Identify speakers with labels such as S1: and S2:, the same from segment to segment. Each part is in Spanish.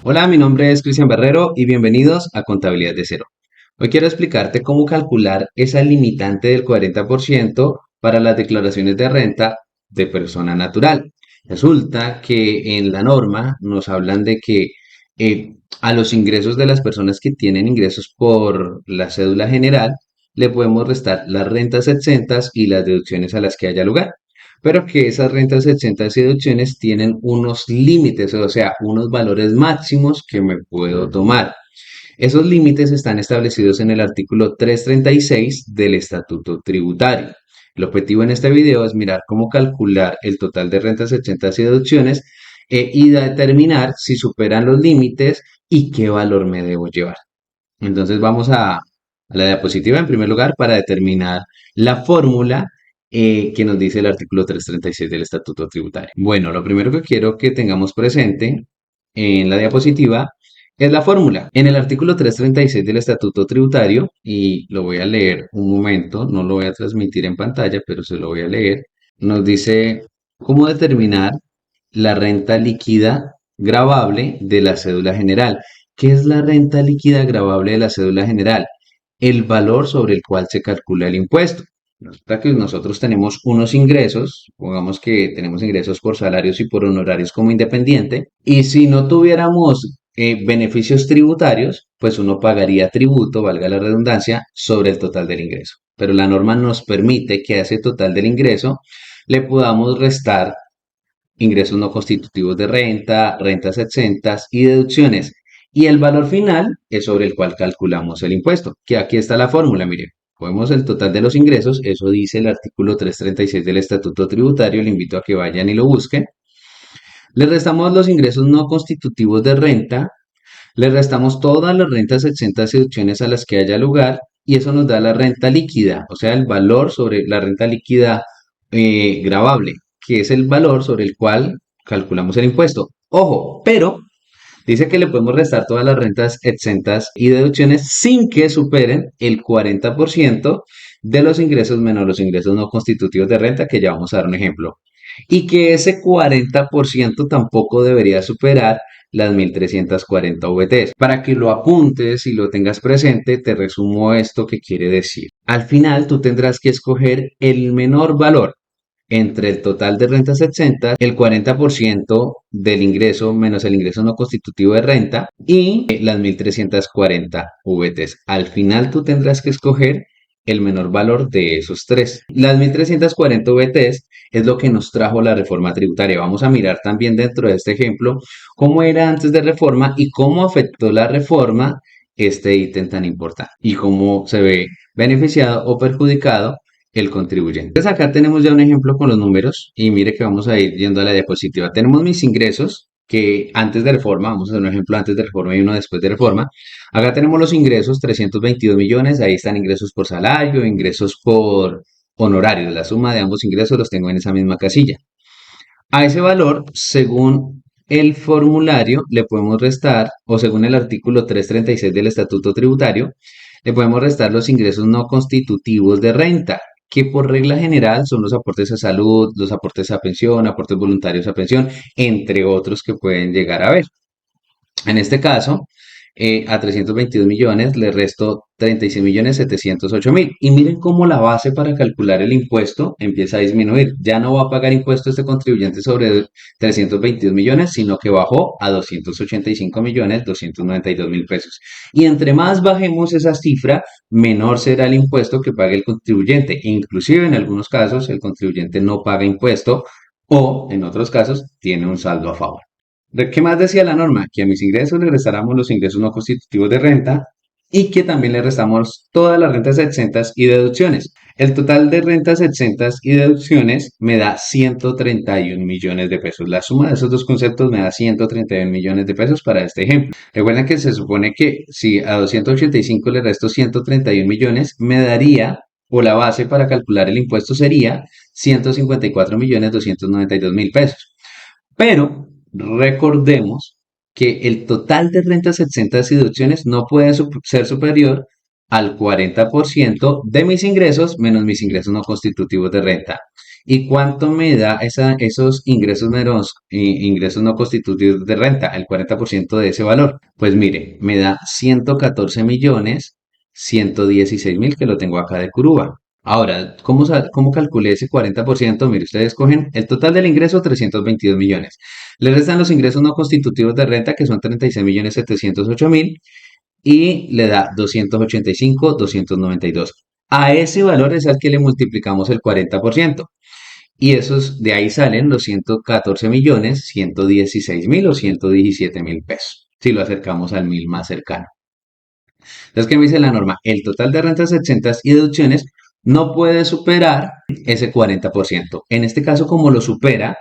S1: Hola, mi nombre es Cristian Barrero y bienvenidos a Contabilidad de Cero. Hoy quiero explicarte cómo calcular esa limitante del 40% para las declaraciones de renta de persona natural. Resulta que en la norma nos hablan de que a los ingresos de las personas que tienen ingresos por la cédula general le podemos restar las rentas exentas y las deducciones a las que haya lugar, pero que esas rentas exentas y deducciones tienen unos límites, o sea, unos valores máximos que me puedo tomar. Esos límites están establecidos en el artículo 336 del Estatuto Tributario. El objetivo en este video es mirar cómo calcular el total de rentas exentas y deducciones y determinar si superan los límites y qué valor me debo llevar. Entonces vamos a la diapositiva en primer lugar para determinar la fórmula que nos dice el artículo 336 del Estatuto Tributario. Bueno, lo primero que quiero que tengamos presente en la diapositiva es la fórmula. En el artículo 336 del Estatuto Tributario, y lo voy a leer un momento, no lo voy a transmitir en pantalla, pero se lo voy a leer, nos dice cómo determinar la renta líquida gravable de la cédula general. ¿Qué es la renta líquida gravable de la cédula general? El valor sobre el cual se calcula el impuesto. Resulta que nosotros tenemos unos ingresos, pongamos que tenemos ingresos por salarios y por honorarios como independiente, y si no tuviéramos beneficios tributarios, pues uno pagaría tributo, valga la redundancia, sobre el total del ingreso. Pero la norma nos permite que a ese total del ingreso le podamos restar ingresos no constitutivos de renta, rentas exentas y deducciones. Y el valor final es sobre el cual calculamos el impuesto, que aquí está la fórmula, mire. Podemos el total de los ingresos, eso dice el artículo 336 del Estatuto Tributario, le invito a que vayan y lo busquen. Le restamos los ingresos no constitutivos de renta, le restamos todas las rentas exentas y deducciones a las que haya lugar y eso nos da la renta líquida, o sea, el valor sobre la renta líquida gravable, que es el valor sobre el cual calculamos el impuesto. Ojo, pero dice que le podemos restar todas las rentas exentas y deducciones sin que superen el 40% de los ingresos menos los ingresos no constitutivos de renta, que ya vamos a dar un ejemplo. Y que ese 40% tampoco debería superar las 1340 VTs. Para que lo apuntes y lo tengas presente, te resumo esto que quiere decir. Al final, tú tendrás que escoger el menor valor entre el total de rentas exentas, el 40% del ingreso menos el ingreso no constitutivo de renta y las 1340 VTs. Al final tú tendrás que escoger el menor valor de esos tres. Las 1340 VTs es lo que nos trajo la reforma tributaria. Vamos a mirar también dentro de este ejemplo cómo era antes de reforma y cómo afectó la reforma este ítem tan importante y cómo se ve beneficiado o perjudicado el contribuyente. Entonces acá tenemos ya un ejemplo con los números y mire que vamos a ir yendo a la diapositiva. Tenemos mis ingresos que antes de reforma, vamos a hacer un ejemplo antes de reforma y uno después de reforma. Acá tenemos los ingresos, 322 millones, ahí están ingresos por salario, ingresos por honorarios. La suma de ambos ingresos los tengo en esa misma casilla. A ese valor, según el formulario, le podemos restar, o según el artículo 336 del Estatuto Tributario, le podemos restar los ingresos no constitutivos de renta, que por regla general son los aportes a salud, los aportes a pensión, aportes voluntarios a pensión, entre otros que pueden llegar a haber. En este caso, a 322 millones le resto 36.708.000. Y miren cómo la base para calcular el impuesto empieza a disminuir. Ya no va a pagar impuesto este contribuyente sobre 322 millones, sino que bajó a 285.292.000 pesos. Y entre más bajemos esa cifra, menor será el impuesto que pague el contribuyente. Inclusive en algunos casos el contribuyente no paga impuesto o en otros casos tiene un saldo a favor. ¿Qué más decía la norma? Que a mis ingresos le restáramos los ingresos no constitutivos de renta y que también le restamos todas las rentas exentas y deducciones. El total de rentas exentas y deducciones me da 131 millones de pesos. La suma de esos dos conceptos me da 131 millones de pesos para este ejemplo. Recuerden que se supone que si a 285 le resto 131 millones, me daría, o la base para calcular el impuesto sería 154.292.000 pesos. Pero recordemos que el total de rentas exentas y deducciones no puede ser superior al 40% de mis ingresos menos mis ingresos no constitutivos de renta. ¿Y cuánto me da esos ingresos menos, ingresos no constitutivos de renta? El 40% de ese valor. Pues mire, me da 114.116.000 que lo tengo acá de Curuba. Ahora, ¿cómo calculé ese 40%? Mire, ustedes cogen el total del ingreso, 322 millones. Le restan los ingresos no constitutivos de renta, que son 36.708.000, y le da 285.292. A ese valor es al que le multiplicamos el 40%. Y esos, de ahí salen los 114.116.000 o 117.000 pesos, si lo acercamos al mil más cercano. Entonces, ¿qué me dice la norma? El total de rentas exentas y deducciones no puede superar ese 40%. En este caso, como lo supera,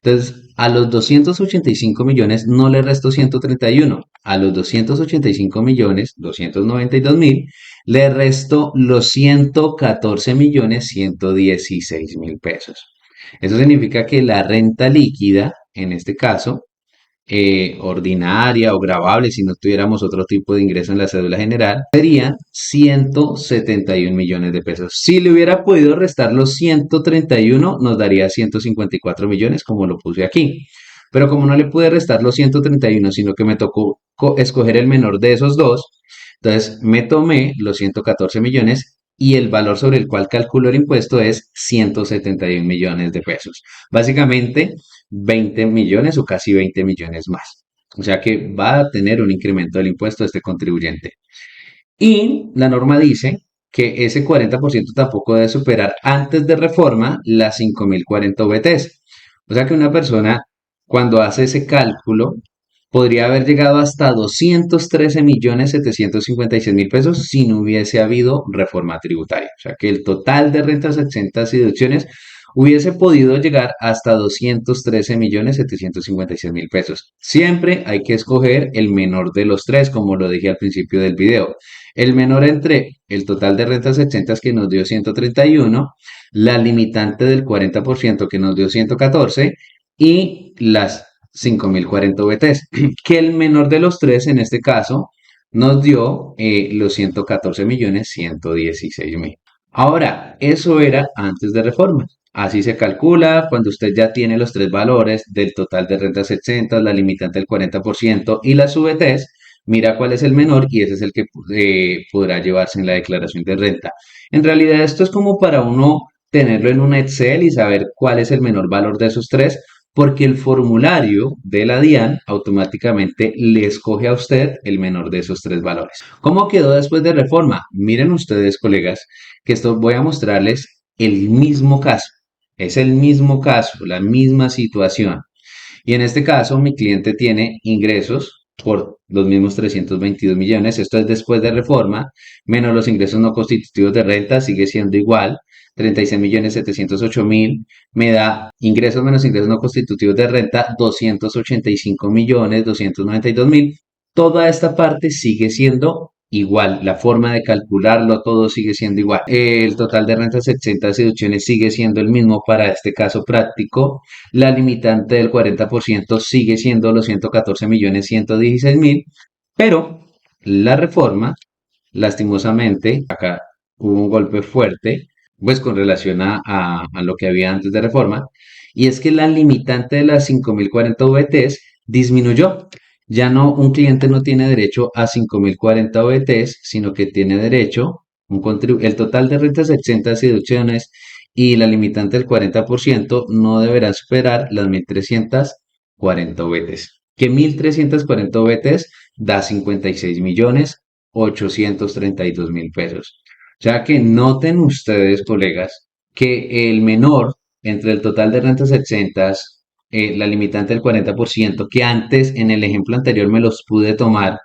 S1: entonces a los 285 millones no le resto 131. A los 285 millones, 292.000, le resto los 114.116.000 pesos. Eso significa que la renta líquida, en este caso, ordinaria o gravable, si no tuviéramos otro tipo de ingreso en la cédula general, serían 171 millones de pesos. Si le hubiera podido restar los 131, nos daría 154 millones, como lo puse aquí. Pero como no le pude restar los 131, sino que me tocó escoger el menor de esos dos, entonces me tomé los 114 millones y el valor sobre el cual calculo el impuesto es 171 millones de pesos. Básicamente, 20 millones o casi 20 millones más. O sea que va a tener un incremento del impuesto de este contribuyente. Y la norma dice que ese 40% tampoco debe superar antes de reforma las 5.040 VTs. O sea que una persona, cuando hace ese cálculo, podría haber llegado hasta 213.756.000 pesos si no hubiese habido reforma tributaria. O sea que el total de rentas exentas y deducciones hubiese podido llegar hasta 213.756.000 pesos. Siempre hay que escoger el menor de los tres, como lo dije al principio del video. El menor entre el total de rentas exentas que nos dio 131, la limitante del 40% que nos dio 114 y las 5.040 VTs, que el menor de los tres en este caso nos dio los 114.116.000. Ahora, eso era antes de reforma. Así se calcula cuando usted ya tiene los tres valores del total de rentas exentas, la limitante del 40% y las VTs, mira cuál es el menor y ese es el que podrá llevarse en la declaración de renta. En realidad esto es como para uno tenerlo en un Excel y saber cuál es el menor valor de esos tres, porque el formulario de la DIAN automáticamente le escoge a usted el menor de esos tres valores. ¿Cómo quedó después de reforma? Miren ustedes, colegas, que esto voy a mostrarles el mismo caso. Es el mismo caso, la misma situación. Y en este caso, mi cliente tiene ingresos por los mismos 322 millones. Esto es después de reforma, menos los ingresos no constitutivos de renta, sigue siendo igual. 36.708.000 me da ingresos menos ingresos no constitutivos de renta, 285.292.000. Toda esta parte sigue siendo igual, la forma de calcularlo, todo sigue siendo igual. El total de rentas exentas y deducciones sigue siendo el mismo para este caso práctico. La limitante del 40% sigue siendo los 114.116.000, pero la reforma, lastimosamente, acá hubo un golpe fuerte, pues con relación a lo que había antes de reforma, y es que la limitante de las 5.040 VTs disminuyó. Ya no, un cliente no tiene derecho a 5.040 VTs, sino que tiene derecho, el total de rentas exentas y deducciones y la limitante del 40% no deberá superar las 1.340 VTs. Que 1.340 VTs da 56.832.000 pesos. O sea que noten ustedes, colegas, que el menor entre el total de rentas exentas, la limitante del 40%, que antes en el ejemplo anterior me los pude tomar,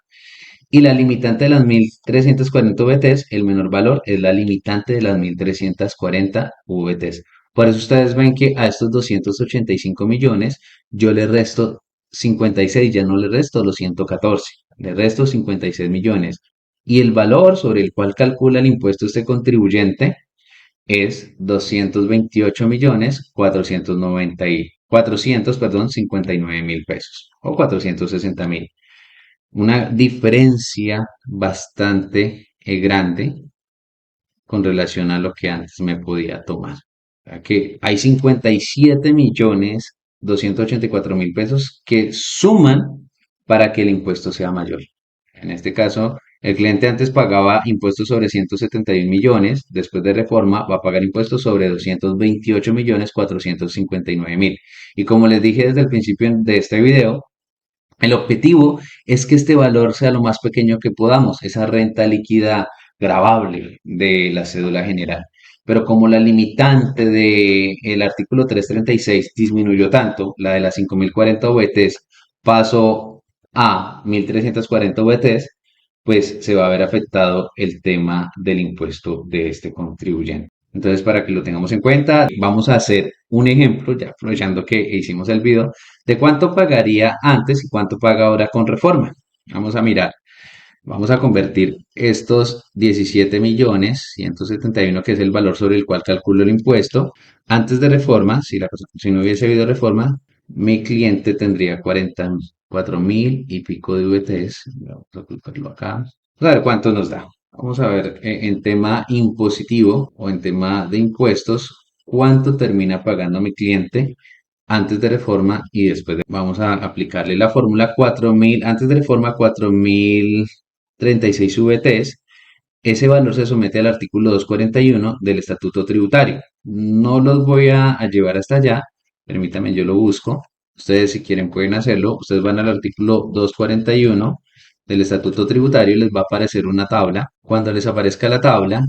S1: y la limitante de las 1.340 VTs, el menor valor es la limitante de las 1.340 VTs. Por eso ustedes ven que a estos 285 millones yo le resto 56, ya no le resto los 114, le resto 56 millones. Y el valor sobre el cual calcula el impuesto este contribuyente es 228 millones 459.000 pesos o 460.000. Una diferencia bastante grande con relación a lo que antes me podía tomar. sea que hay 57.284.000 pesos que suman para que el impuesto sea mayor. En este caso, el cliente antes pagaba impuestos sobre 171 millones, después de reforma va a pagar impuestos sobre 228.459.000. Y como les dije desde el principio de este video, el objetivo es que este valor sea lo más pequeño que podamos, esa renta líquida gravable de la cédula general. Pero como la limitante del artículo 336 disminuyó tanto, la de las 5.040 VTs pasó a 1.340 VTs, pues se va a ver afectado el tema del impuesto de este contribuyente. Entonces, para que lo tengamos en cuenta, vamos a hacer un ejemplo, ya aprovechando que hicimos el video, de cuánto pagaría antes y cuánto paga ahora con reforma. Vamos a mirar. Vamos a convertir estos 17.171.000, que es el valor sobre el cual calculo el impuesto. Antes de reforma, si no hubiese habido reforma, mi cliente tendría 44.000 y pico de VTs. Vamos a colocarlo acá. Vamos a ver cuánto nos da. Vamos a ver en tema impositivo o en tema de impuestos, cuánto termina pagando mi cliente antes de reforma y después vamos a aplicarle la fórmula 4.000, antes de reforma 4.036 VTs. Ese valor se somete al artículo 241 del Estatuto Tributario. No los voy a llevar hasta allá, permítanme, yo lo busco. Ustedes si quieren pueden hacerlo. Ustedes van al artículo 241 del Estatuto Tributario y les va a aparecer una tabla. Cuando les aparezca la tabla,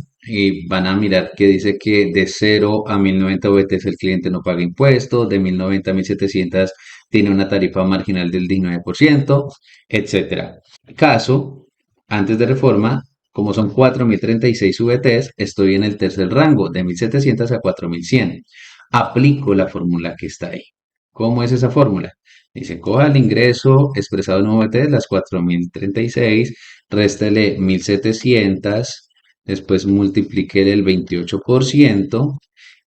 S1: van a mirar que dice que de 0 a 1.090 VTs el cliente no paga impuestos, de 1.090 a 1.700 tiene una tarifa marginal del 19%, etcétera. Caso, antes de reforma, como son 4.036 VTs, estoy en el tercer rango, de 1.700 a 4.100. Aplico la fórmula que está ahí. ¿Cómo es esa fórmula? Dice, coja el ingreso expresado en VTs, las 4.036, réstele 1.700, después multiplique el 28%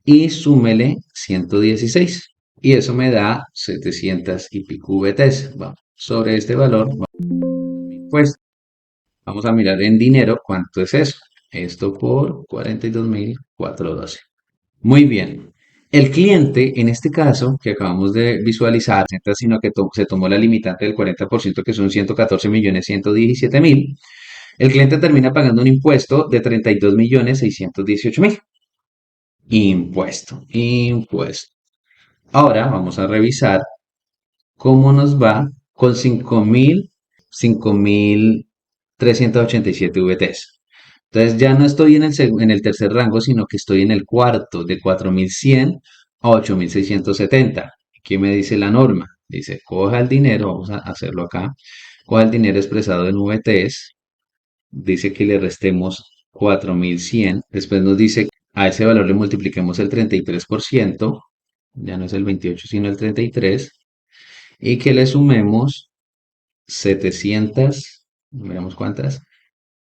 S1: y súmele 116. Y eso me da 700 y pico VTs. Vamos, sobre este valor, pues vamos a mirar en dinero cuánto es eso. Esto por 42.412. Muy bien. El cliente, en este caso, que acabamos de visualizar, sino que se tomó la limitante del 40%, que son 114.117.000, el cliente termina pagando un impuesto de 32.618.000. Impuesto, impuesto. Ahora vamos a revisar cómo nos va con 5.387 VTs. Entonces ya no estoy en el tercer rango, sino que estoy en el cuarto, de 4.100 a 8.670. ¿Qué me dice la norma? Dice, coja el dinero, vamos a hacerlo acá, coja el dinero expresado en VTs, dice que le restemos 4.100, después nos dice a ese valor le multipliquemos el 33%, ya no es el 28 sino el 33, y que le sumemos 700, miramos cuántas,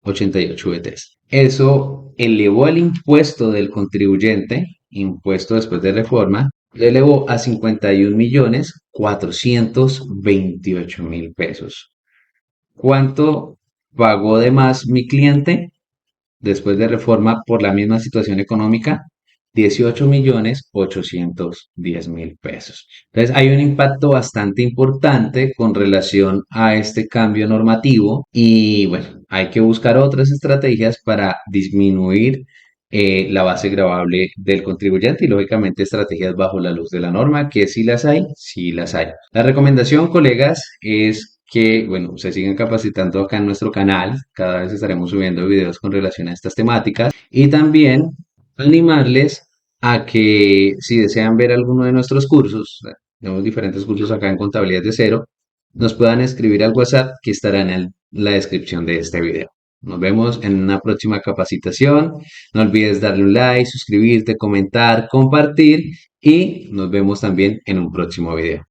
S1: 88 VTs. Eso elevó el impuesto del contribuyente, impuesto después de reforma, lo elevó a 51.428.000 pesos. ¿Cuánto pagó de más mi cliente después de reforma por la misma situación económica? 18.810.000 pesos. Entonces hay un impacto bastante importante con relación a este cambio normativo y bueno, hay que buscar otras estrategias para disminuir la base gravable del contribuyente y lógicamente estrategias bajo la luz de la norma, que sí las hay, sí las hay. La recomendación, colegas, es que, bueno, se sigan capacitando acá en nuestro canal. Cada vez estaremos subiendo videos con relación a estas temáticas y también animarles a que si desean ver alguno de nuestros cursos, tenemos diferentes cursos acá en Contabilidad de Cero, nos puedan escribir al WhatsApp que estará en la descripción de este video. Nos vemos en una próxima capacitación. No olvides darle un like, suscribirte, comentar, compartir y nos vemos también en un próximo video.